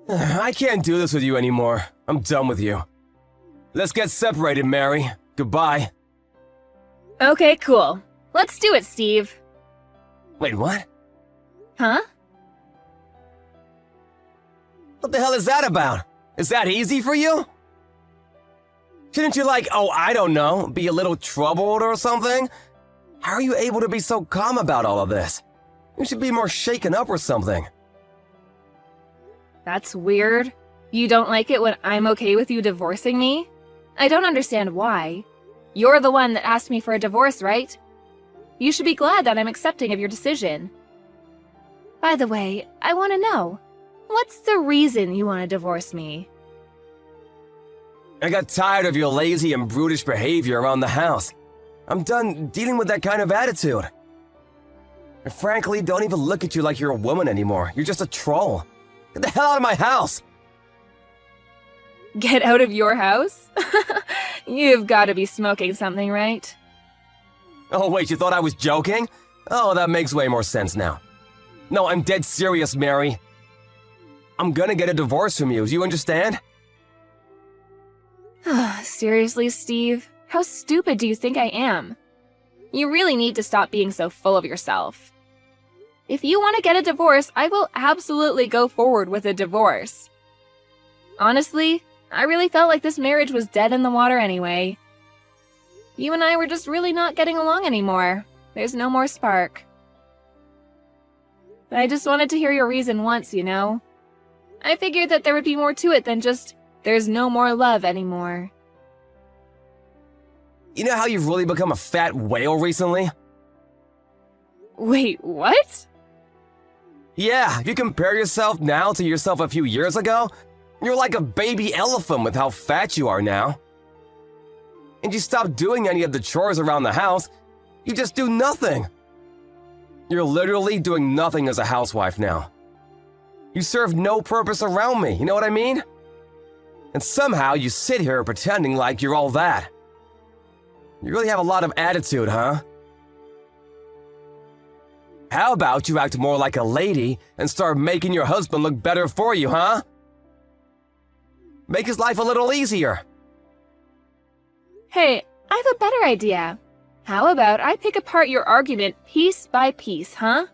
I can't do this with you anymore. I'm done with you. Let's get separated, Mary. Goodbye. Okay, cool. Let's do it, Steve. Wait, what? Huh? What the hell is that about? Is that easy for you? Shouldn't you I don't know, be a little troubled or something? How are you able to be so calm about all of this? You should be more shaken up or something. That's weird. You don't like it when I'm okay with you divorcing me? I don't understand why. You're the one that asked me for a divorce, right? You should be glad that I'm accepting of your decision. By the way, I want to know, what's the reason you want to divorce me? I got tired of your lazy and brutish behavior around the house. I'm done dealing with that kind of attitude. I frankly don't even look at you like you're a woman anymore. You're just a troll. Get the hell out of my house! Get out of your house? You've got to be smoking something, right? Oh wait, you thought I was joking? Oh, that makes way more sense now. No, I'm dead serious, Mary. I'm gonna get a divorce from you, do you understand? Seriously, Steve? How stupid do you think I am? You really need to stop being so full of yourself. If you want to get a divorce, I will absolutely go forward with a divorce. Honestly, I really felt like this marriage was dead in the water anyway. You and I were just really not getting along anymore. There's no more spark. But I just wanted to hear your reason once, you know? I figured that there would be more to it than just, there's no more love anymore. You know how you've really become a fat whale recently? Wait, what? Yeah, if you compare yourself now to yourself a few years ago, you're like a baby elephant with how fat you are now. And you stop doing any of the chores around the house, you just do nothing. You're literally doing nothing as a housewife now. You serve no purpose around me, you know what I mean? And somehow you sit here pretending like you're all that. You really have a lot of attitude, huh? How about you act more like a lady and start making your husband look better for you, huh? Make his life a little easier. Hey, I have a better idea. How about I pick apart your argument piece by piece, huh?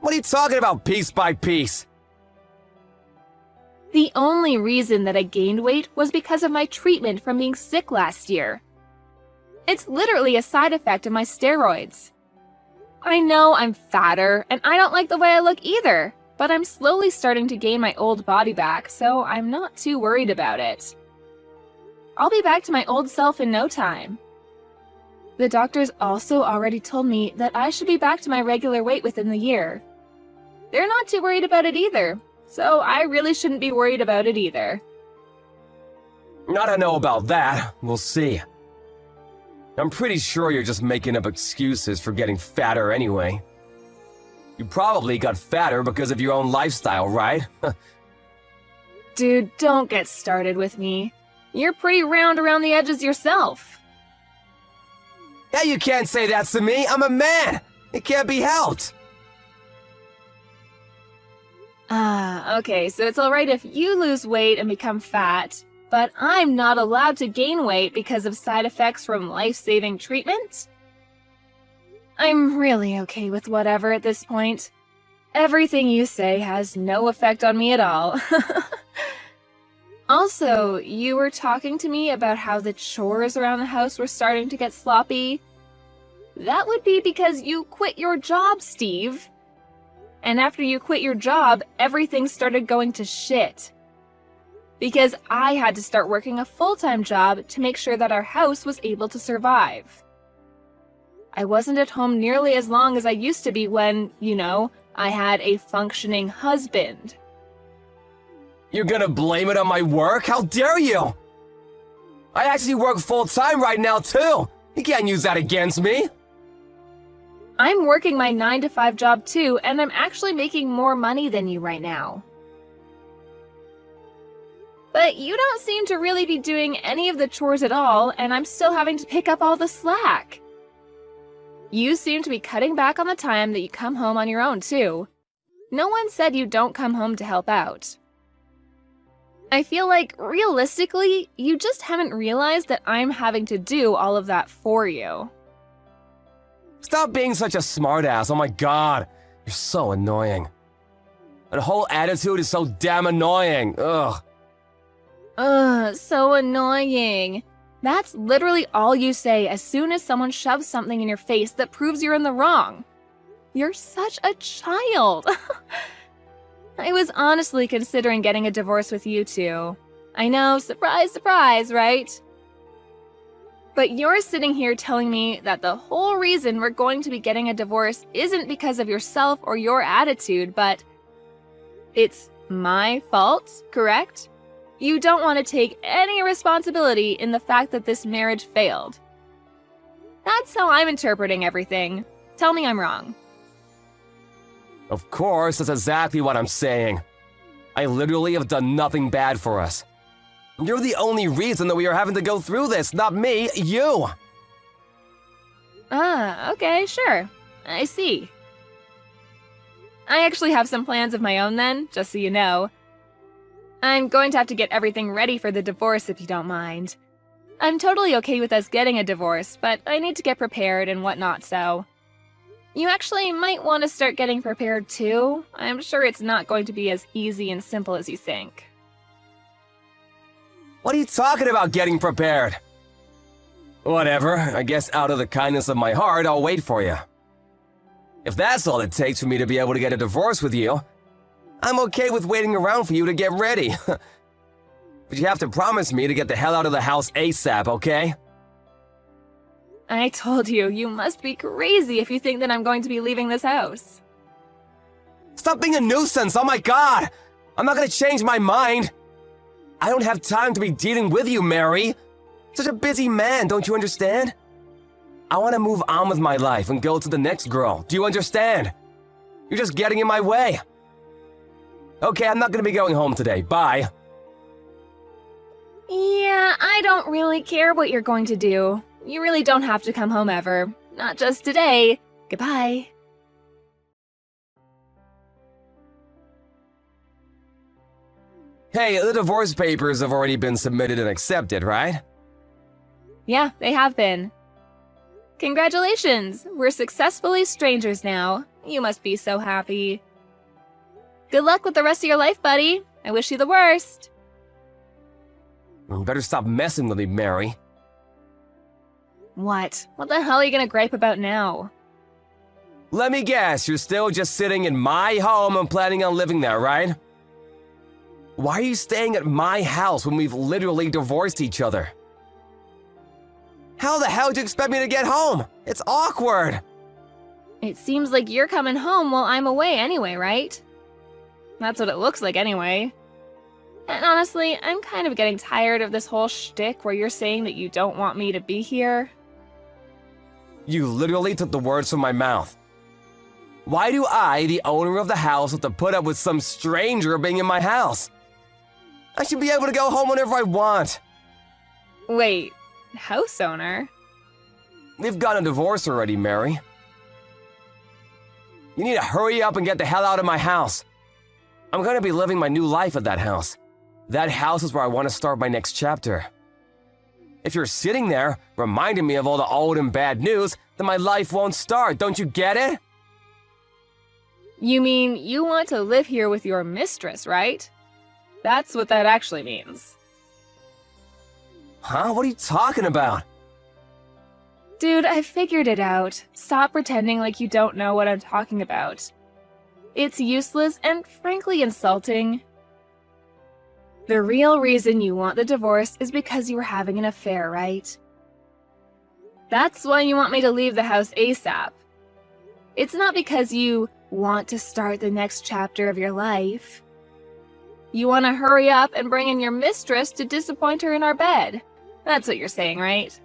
What are you talking about, piece by piece? The only reason that I gained weight was because of my treatment from being sick last year. It's literally a side effect of my steroids. I know I'm fatter, and I don't like the way I look either, but I'm slowly starting to gain my old body back, so I'm not too worried about it. I'll be back to my old self in no time. The doctors also already told me that I should be back to my regular weight within the year. They're not too worried about it either, so I really shouldn't be worried about it either. I don't know about that. We'll see. I'm pretty sure you're just making up excuses for getting fatter anyway. You probably got fatter because of your own lifestyle, right? Dude, don't get started with me. You're pretty round around the edges yourself. Yeah, you can't say that to me. I'm a man. It can't be helped. Okay, so it's alright if you lose weight and become fat, but I'm not allowed to gain weight because of side effects from life-saving treatment? I'm really okay with whatever at this point. Everything you say has no effect on me at all. Also, you were talking to me about how the chores around the house were starting to get sloppy. That would be because you quit your job, Steve. And after you quit your job, everything started going to shit. Because I had to start working a full-time job to make sure that our house was able to survive. I wasn't at home nearly as long as I used to be when, you know, I had a functioning husband. You're gonna blame it on my work? How dare you? I actually work full-time right now, too. You can't use that against me. I'm working my 9-to-5 job too, and I'm actually making more money than you right now. But you don't seem to really be doing any of the chores at all, and I'm still having to pick up all the slack. You seem to be cutting back on the time that you come home on your own too. No one said you don't come home to help out. I feel like, realistically, you just haven't realized that I'm having to do all of that for you. Stop being such a smartass. Oh my god. You're so annoying. That whole attitude is so damn annoying. Ugh. Ugh, so annoying. That's literally all you say as soon as someone shoves something in your face that proves you're in the wrong. You're such a child. I was honestly considering getting a divorce with you two. I know, surprise, surprise, right? But you're sitting here telling me that the whole reason we're going to be getting a divorce isn't because of yourself or your attitude, but it's my fault, correct? You don't want to take any responsibility in the fact that this marriage failed. That's how I'm interpreting everything. Tell me I'm wrong. Of course, that's exactly what I'm saying. I literally have done nothing bad for us. You're the only reason that we are having to go through this, not me, you! Ah, okay, sure. I see. I actually have some plans of my own then, just so you know. I'm going to have to get everything ready for the divorce if you don't mind. I'm totally okay with us getting a divorce, but I need to get prepared and whatnot, so... You actually might want to start getting prepared too. I'm sure it's not going to be as easy and simple as you think. What are you talking about getting prepared? Whatever, I guess out of the kindness of my heart, I'll wait for you. If that's all it takes for me to be able to get a divorce with you, I'm okay with waiting around for you to get ready. But you have to promise me to get the hell out of the house ASAP, okay? I told you, you must be crazy if you think that I'm going to be leaving this house. Stop being a nuisance, oh my god! I'm not gonna change my mind! I don't have time to be dealing with you, Mary! Such a busy man, don't you understand? I want to move on with my life and go to the next girl, do you understand? You're just getting in my way. Okay, I'm not gonna be going home today, bye. Yeah, I don't really care what you're going to do. You really don't have to come home ever. Not just today. Goodbye. Hey, the divorce papers have already been submitted and accepted, right? Yeah, they have been. Congratulations! We're successfully strangers now. You must be so happy. Good luck with the rest of your life, buddy. I wish you the worst. You better stop messing with me, Mary. What? What the hell are you gonna gripe about now? Let me guess, you're still just sitting in my home and planning on living there, right? Why are you staying at my house when we've literally divorced each other? How the hell do you expect me to get home? It's awkward! It seems like you're coming home while I'm away anyway, right? That's what it looks like anyway. And honestly, I'm kind of getting tired of this whole shtick where you're saying that you don't want me to be here. You literally took the words from my mouth. Why do I, the owner of the house, have to put up with some stranger being in my house? I should be able to go home whenever I want. Wait, house owner? We've gotten a divorce already, Mary. You need to hurry up and get the hell out of my house. I'm gonna be living my new life at that house. That house is where I want to start my next chapter. If you're sitting there, reminding me of all the old and bad news, then my life won't start, don't you get it? You mean you want to live here with your mistress, right? That's what that actually means. Huh? What are you talking about? Dude, I figured it out. Stop pretending like you don't know what I'm talking about. It's useless and frankly insulting. The real reason you want the divorce is because you were having an affair, right? That's why you want me to leave the house ASAP. It's not because you want to start the next chapter of your life. You want to hurry up and bring in your mistress to disappoint her in our bed. That's what you're saying, right?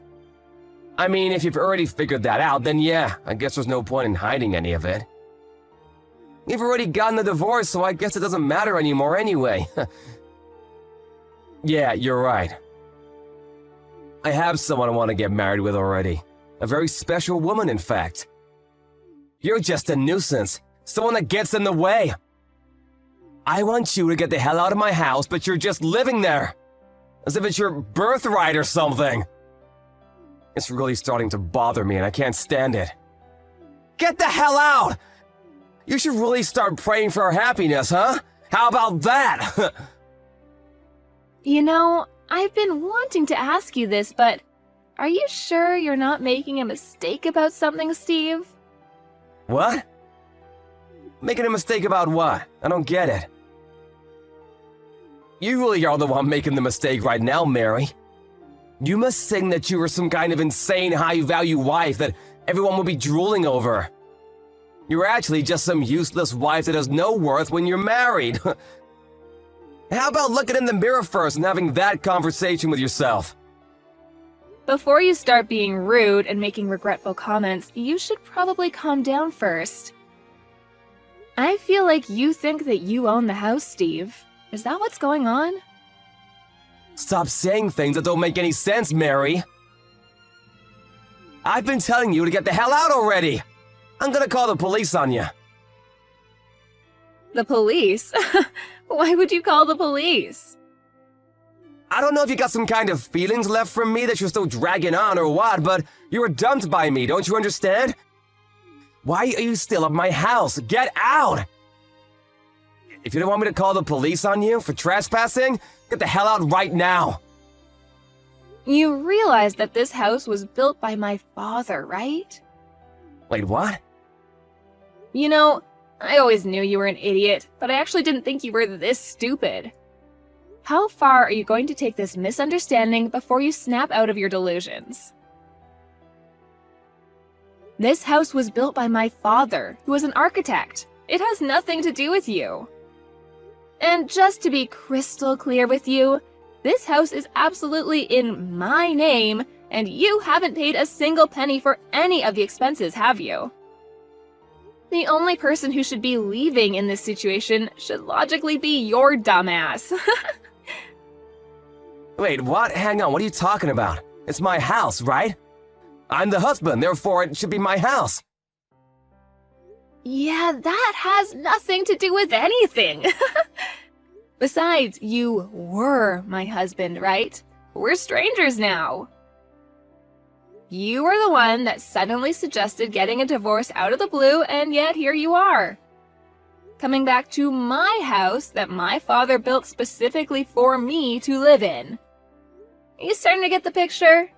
I mean, if you've already figured that out, then yeah, I guess there's no point in hiding any of it. You've already gotten the divorce, so I guess it doesn't matter anymore anyway. Yeah, you're right. I have someone I want to get married with already. A very special woman, in fact. You're just a nuisance. Someone that gets in the way. I want you to get the hell out of my house, but you're just living there. As if it's your birthright or something. It's really starting to bother me and I can't stand it. Get the hell out! You should really start praying for our happiness, huh? How about that? You know, I've been wanting to ask you this, but are you sure you're not making a mistake about something, Steve? What? Making a mistake about what? I don't get it. You really are the one making the mistake right now, Mary. You must think that you are some kind of insane high-value wife that everyone will be drooling over. You're actually just some useless wife that has no worth when you're married. How about looking in the mirror first and having that conversation with yourself? Before you start being rude and making regretful comments, you should probably calm down first. I feel like you think that you own the house, Steve. Is that what's going on? Stop saying things that don't make any sense, Mary. I've been telling you to get the hell out already. I'm gonna call the police on you. The police? Why would you call the police? I don't know if you got some kind of feelings left from me that you're still dragging on or what, but you were dumped by me, don't you understand? Why are you still at my house? Get out! If you don't want me to call the police on you for trespassing, get the hell out right now. You realize that this house was built by my father, right? Wait, what? You know, I always knew you were an idiot, but I actually didn't think you were this stupid. How far are you going to take this misunderstanding before you snap out of your delusions? This house was built by my father, who was an architect. It has nothing to do with you. And just to be crystal clear with you, this house is absolutely in my name, and you haven't paid a single penny for any of the expenses, have you? The only person who should be leaving in this situation should logically be your dumbass. Wait, what? Hang on, what are you talking about? It's my house, right? I'm the husband, therefore it should be my house. Yeah, that has nothing to do with anything. Besides, you were my husband, right? We're strangers now. You were the one that suddenly suggested getting a divorce out of the blue, and yet here you are. Coming back to my house that my father built specifically for me to live in. You starting to get the picture?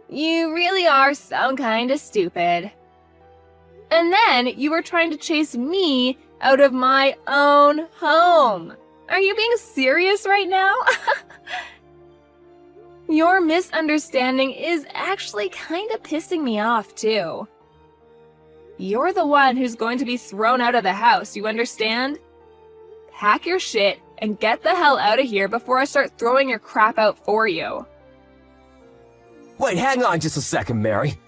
You really are some kind of stupid. And then you were trying to chase me out of my own home. Are you being serious right now? Your misunderstanding is actually kind of pissing me off, too. You're the one who's going to be thrown out of the house, you understand? Pack your shit and get the hell out of here before I start throwing your crap out for you. Wait, hang on just a second, Mary.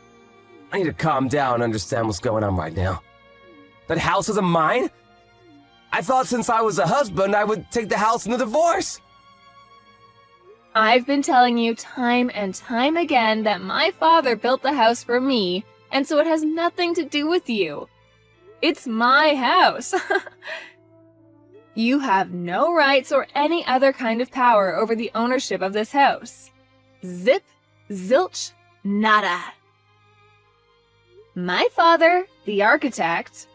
I need to calm down and understand what's going on right now. That house isn't mine? I thought since I was a husband, I would take the house in the divorce. I've been telling you time and time again that my father built the house for me, and so it has nothing to do with you. It's my house. You have no rights or any other kind of power over the ownership of this house. Zip, zilch, nada. My father, the architect,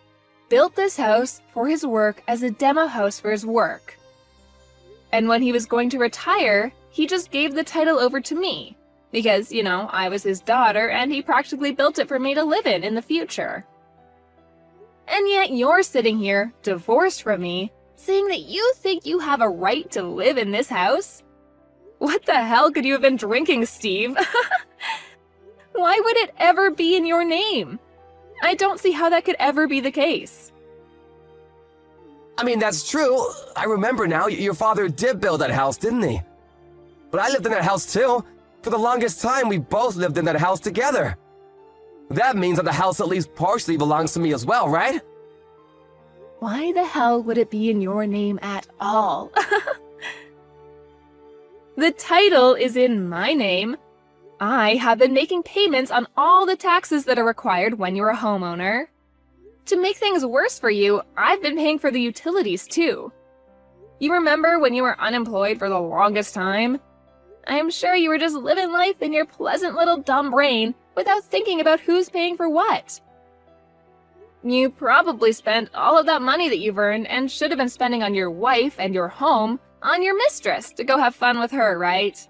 built this house for his work as a demo house for his work. And when he was going to retire, he just gave the title over to me. Because, you know, I was his daughter and he practically built it for me to live in the future. And yet you're sitting here, divorced from me, saying that you think you have a right to live in this house? What the hell could you have been drinking, Steve? Why would it ever be in your name? I don't see how that could ever be the case. I mean, that's true. I remember now, your father did build that house, didn't he? But I lived in that house too. For the longest time, we both lived in that house together. That means that the house at least partially belongs to me as well, right? Why the hell would it be in your name at all? The title is in my name. I have been making payments on all the taxes that are required when you're a homeowner. To make things worse for you, I've been paying for the utilities too. You remember when you were unemployed for the longest time? I'm sure you were just living life in your pleasant little dumb brain without thinking about who's paying for what. You probably spent all of that money that you've earned and should have been spending on your wife and your home on your mistress to go have fun with her, right?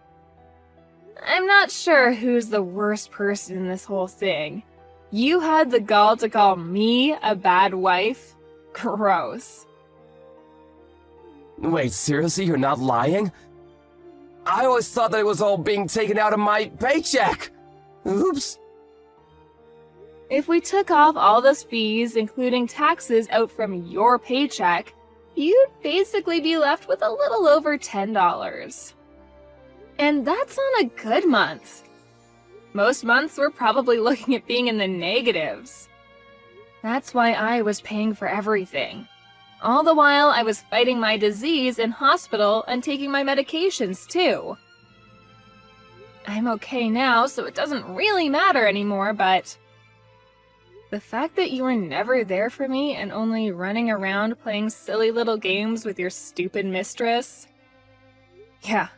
I'm not sure who's the worst person in this whole thing. You had the gall to call me a bad wife? Gross. Wait, seriously, you're not lying? I always thought that it was all being taken out of my paycheck. Oops. If we took off all those fees, including taxes, out from your paycheck, you'd basically be left with a little over $10. And that's on a good month. Most months we're probably looking at being in the negatives. That's why I was paying for everything. All the while I was fighting my disease in hospital and taking my medications too. I'm okay now, so it doesn't really matter anymore, but the fact that you were never there for me and only running around playing silly little games with your stupid mistress, yeah,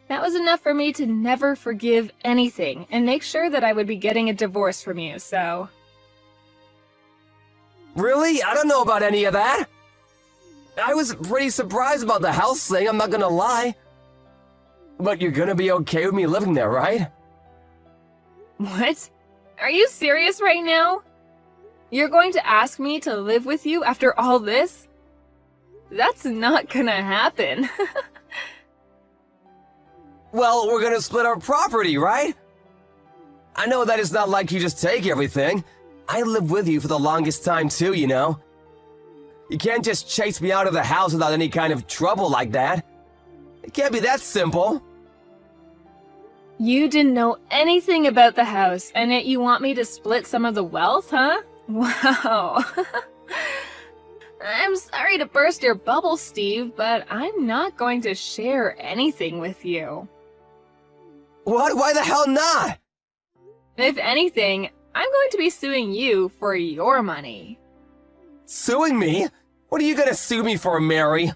that was enough for me to never forgive anything and make sure that I would be getting a divorce from you, so. Really? I don't know about any of that. I was pretty surprised about the house thing, I'm not gonna lie. But you're gonna be okay with me living there, right? What? Are you serious right now? You're going to ask me to live with you after all this? That's not gonna happen. Well, we're gonna split our property, right? I know that it's not like you just take everything. I lived with you for the longest time too, you know? You can't just chase me out of the house without any kind of trouble like that. It can't be that simple. You didn't know anything about the house, and yet you want me to split some of the wealth, huh? Wow. I'm sorry to burst your bubble, Steve, but I'm not going to share anything with you. What? Why the hell not? If anything, I'm going to be suing you for your money. Suing me? What are you gonna sue me for, Mary?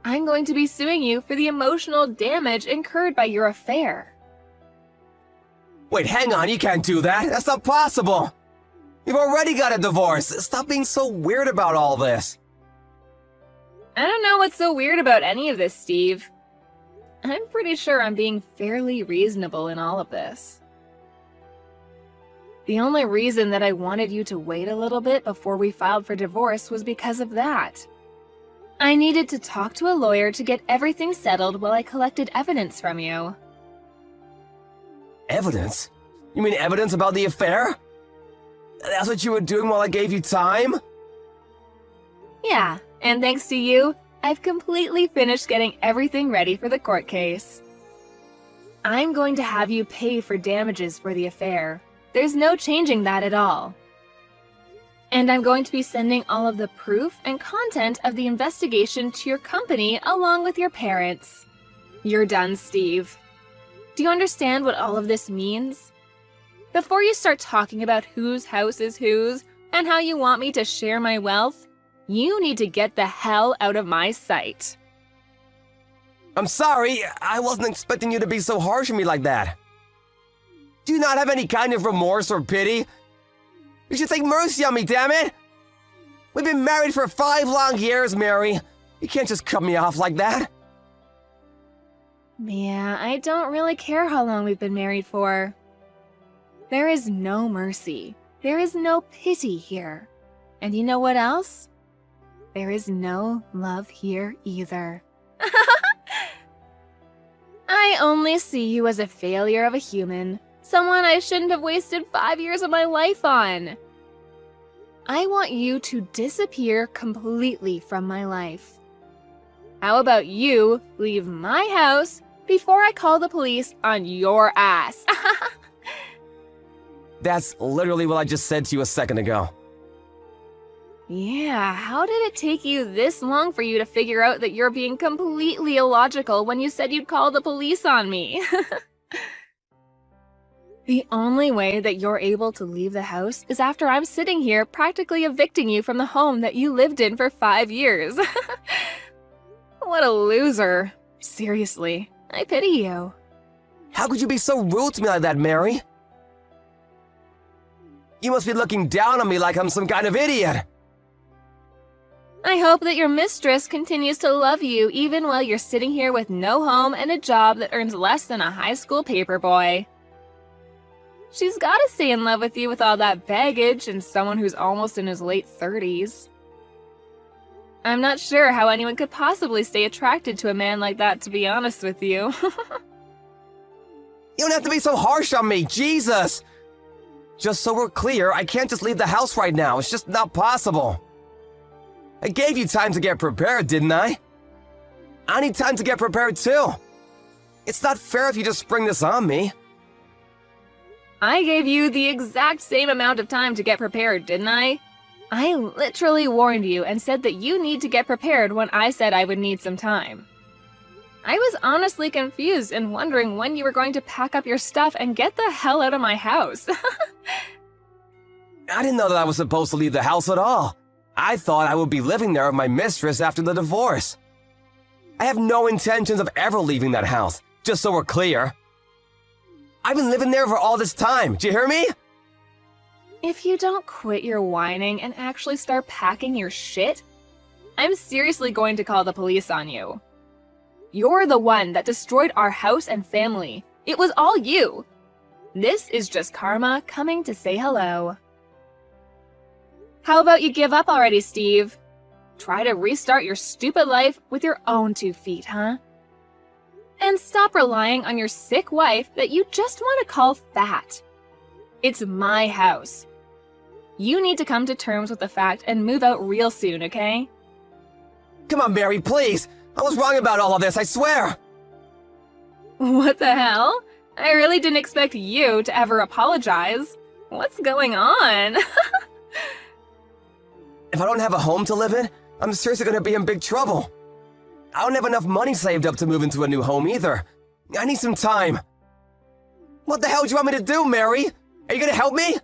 I'm going to be suing you for the emotional damage incurred by your affair. Wait, hang on, you can't do that. That's not possible. You've already got a divorce. Stop being so weird about all this. I don't know what's so weird about any of this, Steve. I'm pretty sure I'm being fairly reasonable in all of this. The only reason that I wanted you to wait a little bit before we filed for divorce was because of that. I needed to talk to a lawyer to get everything settled while I collected evidence from you. Evidence? You mean evidence about the affair? That's what you were doing while I gave you time? Yeah, and thanks to you, I've completely finished getting everything ready for the court case. I'm going to have you pay for damages for the affair. There's no changing that at all. And I'm going to be sending all of the proof and content of the investigation to your company along with your parents. You're done, Steve. Do you understand what all of this means? Before you start talking about whose house is whose and how you want me to share my wealth, you need to get the hell out of my sight. I'm sorry, I wasn't expecting you to be so harsh on me like that. Do you not have any kind of remorse or pity? You should take mercy on me, damn it! We've been married for 5 long years, Mary. You can't just cut me off like that. Yeah, I don't really care how long we've been married for. There is no mercy. There is no pity here. And you know what else? There is no love here either. I only see you as a failure of a human. Someone I shouldn't have wasted 5 years of my life on. I want you to disappear completely from my life. How about you leave my house before I call the police on your ass? That's literally what I just said to you a second ago. Yeah, how did it take you this long for you to figure out that you're being completely illogical when you said you'd call the police on me? The only way that you're able to leave the house is after I'm sitting here practically evicting you from the home that you lived in for 5 years. What a loser. Seriously, I pity you. How could you be so rude to me like that, Mary? You must be looking down on me like I'm some kind of idiot. I hope that your mistress continues to love you even while you're sitting here with no home and a job that earns less than a high school paperboy. She's gotta stay in love with you with all that baggage and someone who's almost in his late 30s. I'm not sure how anyone could possibly stay attracted to a man like that, to be honest with you. You don't have to be so harsh on me, Jesus! Just so we're clear, I can't just leave the house right now. It's just not possible. I gave you time to get prepared, didn't I? I need time to get prepared too. It's not fair if you just spring this on me. I gave you the exact same amount of time to get prepared, didn't I? I literally warned you and said that you need to get prepared when I said I would need some time. I was honestly confused and wondering when you were going to pack up your stuff and get the hell out of my house. I didn't know that I was supposed to leave the house at all. I thought I would be living there with my mistress after the divorce. I have no intentions of ever leaving that house, just so we're clear. I've been living there for all this time, do you hear me? If you don't quit your whining and actually start packing your shit, I'm seriously going to call the police on you. You're the one that destroyed our house and family. It was all you. This is just karma coming to say hello. How about you give up already, Steve? Try to restart your stupid life with your own 2 feet, huh? And stop relying on your sick wife that you just want to call fat. It's my house. You need to come to terms with the fact and move out real soon, okay? Come on, Mary, please. I was wrong about all of this, I swear. What the hell? I really didn't expect you to ever apologize. What's going on? If I don't have a home to live in, I'm seriously gonna be in big trouble. I don't have enough money saved up to move into a new home either. I need some time. What the hell do you want me to do, Mary? Are you gonna help me?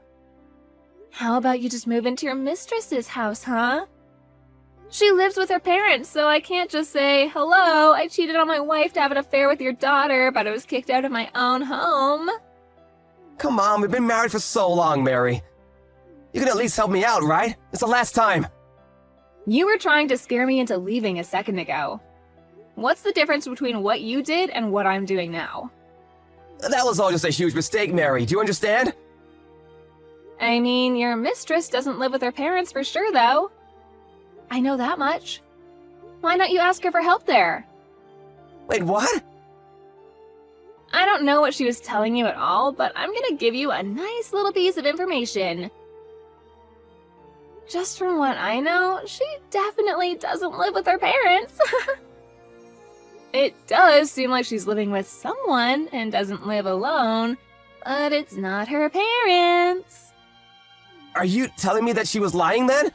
How about you just move into your mistress's house, huh? She lives with her parents, so I can't just say, hello, I cheated on my wife to have an affair with your daughter, but I was kicked out of my own home. Come on, we've been married for so long, Mary. You can at least help me out, right? It's the last time. You were trying to scare me into leaving a second ago. What's the difference between what you did and what I'm doing now? That was all just a huge mistake, Mary. Do you understand? I mean, your mistress doesn't live with her parents for sure, though. I know that much. Why don't you ask her for help there? Wait, what? I don't know what she was telling you at all, but I'm gonna give you a nice little piece of information. Just from what I know, she definitely doesn't live with her parents. It does seem like she's living with someone and doesn't live alone, but it's not her parents. Are you telling me that she was lying then?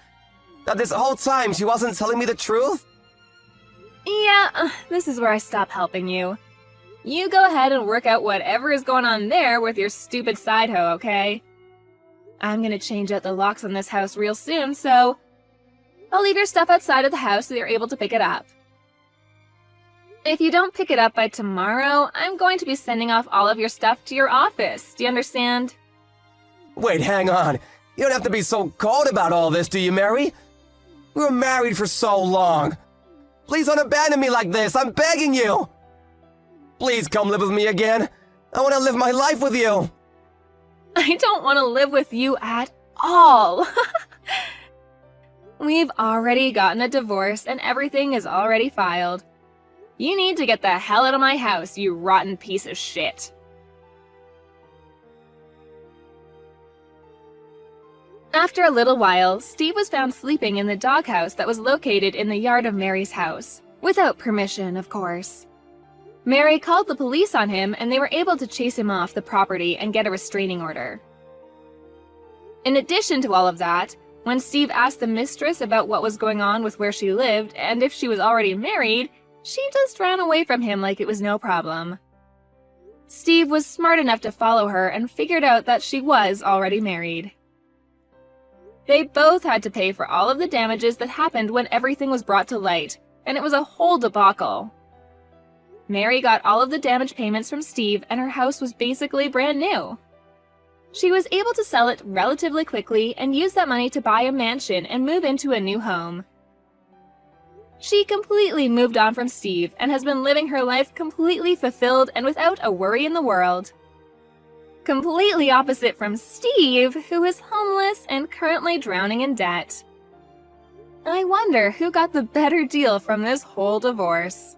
That this whole time she wasn't telling me the truth? Yeah, this is where I stop helping you. You go ahead and work out whatever is going on there with your stupid side hoe, okay? I'm gonna change out the locks on this house real soon, so I'll leave your stuff outside of the house so you're able to pick it up. If you don't pick it up by tomorrow, I'm going to be sending off all of your stuff to your office. Do you understand? Wait, hang on. You don't have to be so cold about all this, do you, Mary? We were married for so long. Please don't abandon me like this. I'm begging you. Please come live with me again. I want to live my life with you. I don't want to live with you at all. We've already gotten a divorce and everything is already filed. You need to get the hell out of my house, you rotten piece of shit. After a little while, Steve was found sleeping in the doghouse that was located in the yard of Mary's house. Without permission, of course. Mary called the police on him and they were able to chase him off the property and get a restraining order. In addition to all of that, when Steve asked the mistress about what was going on with where she lived and if she was already married, she just ran away from him like it was no problem. Steve was smart enough to follow her and figured out that she was already married. They both had to pay for all of the damages that happened when everything was brought to light, and it was a whole debacle. Mary got all of the damage payments from Steve, and her house was basically brand new. She was able to sell it relatively quickly and use that money to buy a mansion and move into a new home. She completely moved on from Steve and has been living her life completely fulfilled and without a worry in the world. Completely opposite from Steve, who is homeless and currently drowning in debt. I wonder who got the better deal from this whole divorce.